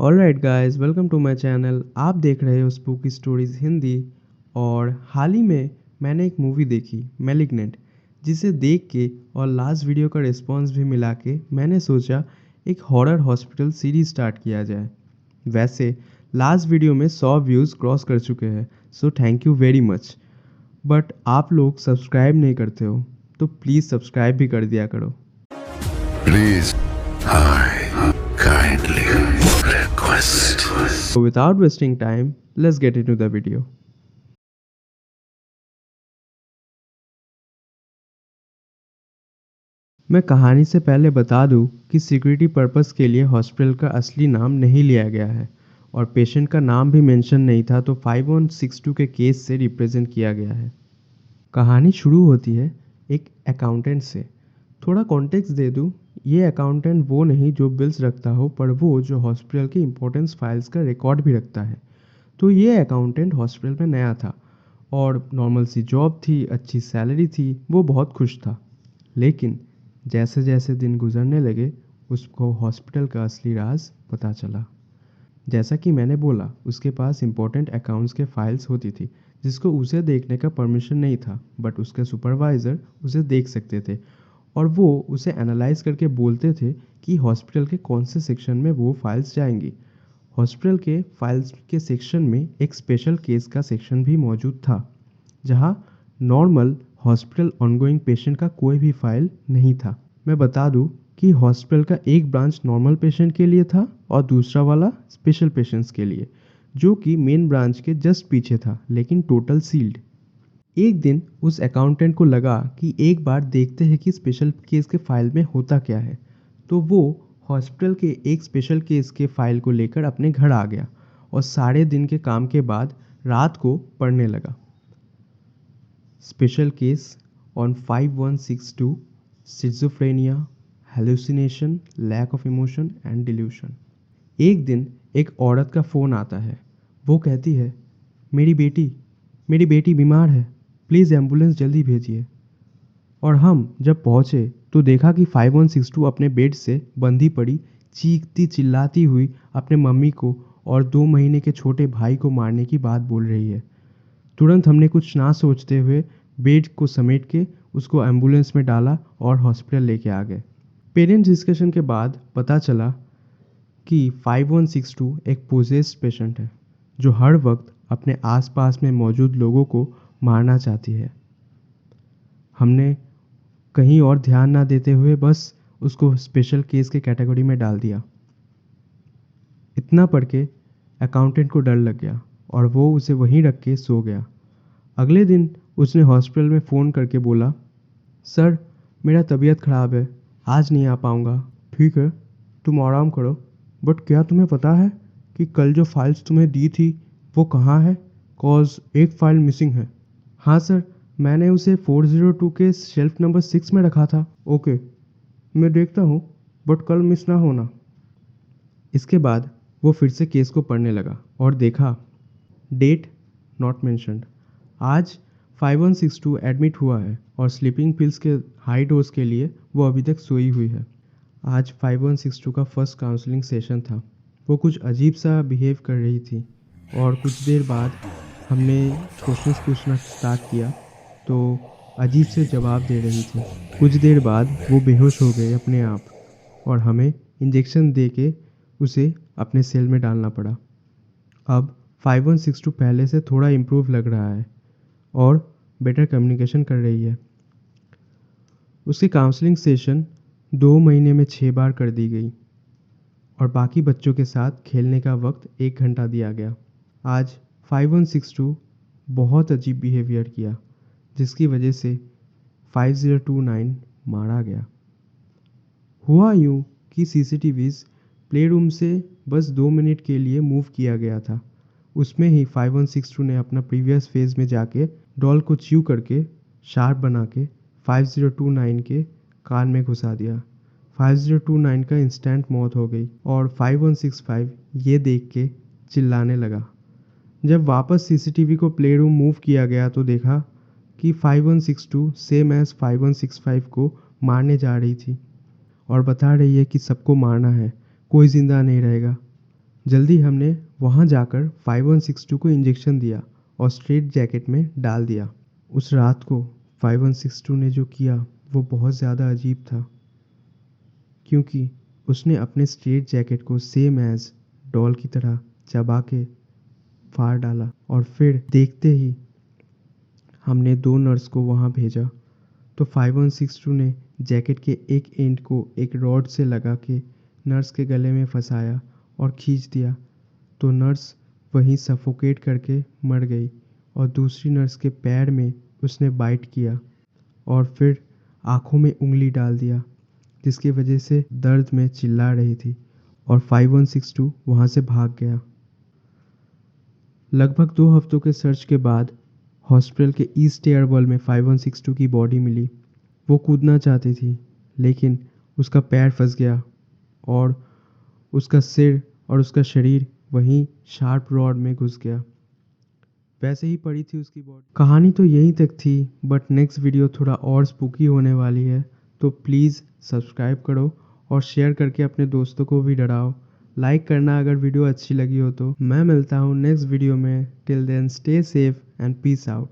Alright guys, welcome to my channel. आप देख रहे हो स्पूकी स्टोरीज हिंदी। और हाल ही में मैंने एक मूवी देखी मैलिग्नेंट, जिसे देख के और लास्ट वीडियो का रिस्पांस भी मिला के मैंने सोचा एक हॉरर हॉस्पिटल सीरीज स्टार्ट किया जाए। वैसे लास्ट वीडियो में 100 व्यूज़ क्रॉस कर चुके हैं, so thank you very much. But आप लोग सब्सक्राइब नहीं करते हो, तो प्लीज़ सब्सक्राइब भी कर दिया करो। Please, I kindly request. So without wasting time, let's get into the video. मैं कहानी से पहले बता दूं कि सिक्योरिटी पर्पस के लिए हॉस्पिटल का असली नाम नहीं लिया गया है और पेशेंट का नाम भी मेंशन नहीं था, तो 5162 के केस से रिप्रेजेंट किया गया है। कहानी शुरू होती है एक अकाउंटेंट से। थोड़ा कॉन्टेक्स्ट दे दूं, ये अकाउंटेंट वो नहीं जो बिल्स रखता हो, पर वो जो हॉस्पिटल की इंपॉर्टेंस फाइल्स का रिकॉर्ड भी रखता है। तो ये अकाउंटेंट हॉस्पिटल में नया था और नॉर्मल सी जॉब थी, अच्छी सैलरी थी, वो बहुत खुश था। लेकिन जैसे जैसे दिन गुजरने लगे, उसको हॉस्पिटल का असली राज पता चला। जैसा कि मैंने बोला, उसके पास इंपॉर्टेंट अकाउंट्स के फाइल्स होती थी जिसको उसे देखने का परमिशन नहीं था, बट उसके सुपरवाइज़र उसे देख सकते थे और वो उसे एनालाइज करके बोलते थे कि हॉस्पिटल के कौन से सेक्शन में वो फाइल्स जाएंगी। हॉस्पिटल के फाइल्स के सेक्शन में एक स्पेशल केस का सेक्शन भी मौजूद था, जहां नॉर्मल हॉस्पिटल ऑनगोइंग पेशेंट का कोई भी फाइल नहीं था। मैं बता दूं कि हॉस्पिटल का एक ब्रांच नॉर्मल पेशेंट के लिए था और दूसरा वाला स्पेशल पेशेंट्स के लिए, जो कि मेन ब्रांच के जस्ट पीछे था, लेकिन टोटल सील्ड। एक दिन उस अकाउंटेंट को लगा कि एक बार देखते हैं कि स्पेशल केस के फाइल में होता क्या है। तो वो हॉस्पिटल के एक स्पेशल केस के फाइल को लेकर अपने घर आ गया और सारे दिन के काम के बाद रात को पढ़ने लगा। Special case on 5162 schizophrenia, hallucination, lack of emotion and delusion। एक दिन एक औरत का फ़ोन आता है। वो कहती है, मेरी बेटी बीमार है, प्लीज़ एम्बुलेंस जल्दी भेजिए। और हम जब पहुँचे तो देखा कि 5162 अपने बेड से बंधी पड़ी, चीखती चिल्लाती हुई अपने मम्मी को और 2 महीने के छोटे भाई को मारने की बात बोल रही है। तुरंत हमने कुछ ना सोचते हुए बेड को समेट के उसको एम्बुलेंस में डाला और हॉस्पिटल लेके आ गए। पेरेंट्स डिस्कशन के बाद पता चला कि 5162 एक पोजेस्ड पेशेंट है जो हर वक्त अपने आसपास में मौजूद लोगों को मारना चाहती है। हमने कहीं और ध्यान ना देते हुए बस उसको स्पेशल केस के कैटेगरी में डाल दिया। इतना पढ़ के अकाउंटेंट को डर लग गया और वो उसे वहीं रख के सो गया। अगले दिन उसने हॉस्पिटल में फ़ोन करके बोला, सर मेरा तबीयत ख़राब है, आज नहीं आ पाऊँगा। ठीक है, तुम आराम करो, बट क्या तुम्हें पता है कि कल जो फाइल्स तुम्हें दी थी वो कहाँ है? कॉज एक फ़ाइल मिसिंग है। हाँ सर, मैंने उसे 402 के शेल्फ नंबर 6 में रखा था। ओके, मैं देखता हूँ, बट कल मिस ना होना। इसके बाद वो फिर से केस को पढ़ने लगा और देखा, डेट नॉट मेंशन्ड। आज 5162 एडमिट हुआ है और स्लीपिंग पिल्स के हाई डोज के लिए वो अभी तक सोई हुई है। आज 5162 का फर्स्ट काउंसलिंग सेशन था। वो कुछ अजीब सा बिहेव कर रही थी और कुछ देर बाद हमने क्वेश्चंस पूछना स्टार्ट किया तो अजीब से जवाब दे रही थी। कुछ देर बाद वो बेहोश हो गए अपने आप और हमें इंजेक्शन दे के उसे अपने सेल में डालना पड़ा। अब 5162 पहले से थोड़ा इम्प्रूव लग रहा है और बेटर कम्युनिकेशन कर रही है। उसकी काउंसलिंग सेशन 2 महीने में 6 बार कर दी गई और बाकी बच्चों के साथ खेलने का वक्त 1 घंटा दिया गया। आज 5162 बहुत अजीब बिहेवियर किया, जिसकी वजह से 5029 मारा गया। हुआ यूँ कि सीसीटीवीज़ प्ले रूम से बस 2 मिनट के लिए मूव किया गया था। उसमें ही 5162 ने अपना प्रीवियस फेज़ में जाके डॉल को च्यू करके शार्प बना के 5029 के कान में घुसा दिया। 5029 का इंस्टेंट मौत हो गई और 5165 ये देख के चिल्लाने लगा। जब वापस सीसीटीवी को प्ले रूम मूव किया गया तो देखा कि 5162 सेम एज 5165 को मारने जा रही थी और बता रही है कि सबको मारना है, कोई ज़िंदा नहीं रहेगा। जल्दी हमने वहाँ जाकर 5162 को इंजेक्शन दिया और स्ट्रेट जैकेट में डाल दिया। उस रात को 5162 ने जो किया वो बहुत ज़्यादा अजीब था, क्योंकि उसने अपने स्ट्रेट जैकेट को सेम एज डॉल की तरह चबा के फाड़ डाला और फिर देखते ही हमने 2 नर्स को वहाँ भेजा। तो 5162 ने जैकेट के एक एंड को एक रॉड से लगा के नर्स के गले में फंसाया और खींच दिया। तो नर्स वहीं सफोकेट करके मर गई और दूसरी नर्स के पैर में उसने बाइट किया और फिर आँखों में उंगली डाल दिया, जिसकी वजह से दर्द में चिल्ला रही थी और 5162 वहाँ से भाग गया। लगभग 2 हफ्तों के सर्च के बाद हॉस्पिटल के ईस्ट एयरबॉल में 5162 की बॉडी मिली। वो कूदना चाहती थी, लेकिन उसका पैर फंस गया और उसका सिर और उसका शरीर वहीं शार्प रॉड में घुस गया। वैसे ही पड़ी थी उसकी बॉडी। कहानी तो यहीं तक थी, बट नेक्स्ट वीडियो थोड़ा और स्पूकी होने वाली है, तो प्लीज़ सब्सक्राइब करो और शेयर करके अपने दोस्तों को भी डराओ। लाइक करना अगर वीडियो अच्छी लगी हो तो। मैं मिलता हूँ नेक्स्ट वीडियो में। Till then stay safe and peace out.